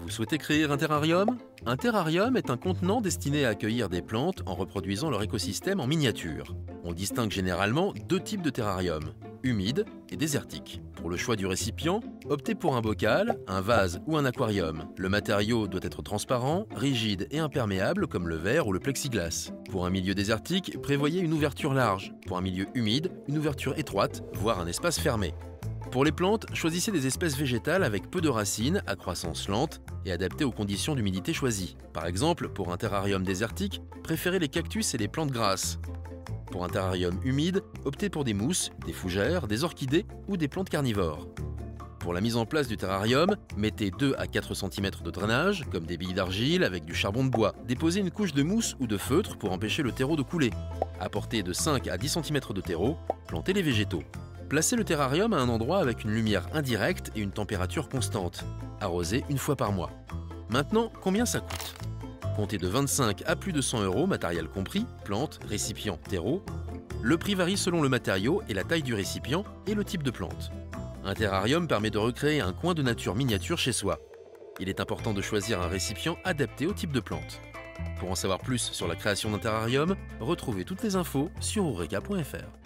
Vous souhaitez créer un terrarium? Un terrarium est un contenant destiné à accueillir des plantes en reproduisant leur écosystème en miniature. On distingue généralement deux types de terrarium, humide et désertique. Pour le choix du récipient, optez pour un bocal, un vase ou un aquarium. Le matériau doit être transparent, rigide et imperméable comme le verre ou le plexiglas. Pour un milieu désertique, prévoyez une ouverture large. Pour un milieu humide, une ouverture étroite, voire un espace fermé. Pour les plantes, choisissez des espèces végétales avec peu de racines, à croissance lente et adaptées aux conditions d'humidité choisies. Par exemple, pour un terrarium désertique, préférez les cactus et les plantes grasses. Pour un terrarium humide, optez pour des mousses, des fougères, des orchidées ou des plantes carnivores. Pour la mise en place du terrarium, mettez 2 à 4 cm de drainage, comme des billes d'argile avec du charbon de bois. Déposez une couche de mousse ou de feutre pour empêcher le terreau de couler. Apportez de 5 à 10 cm de terreau, plantez les végétaux. Placez le terrarium à un endroit avec une lumière indirecte et une température constante. Arrosez une fois par mois. Maintenant, combien ça coûte? Comptez de 25 à plus de 100 €, matériel compris, plantes, récipients, terreau. Le prix varie selon le matériau et la taille du récipient et le type de plante. Un terrarium permet de recréer un coin de nature miniature chez soi. Il est important de choisir un récipient adapté au type de plante. Pour en savoir plus sur la création d'un terrarium, retrouvez toutes les infos sur oureka.fr.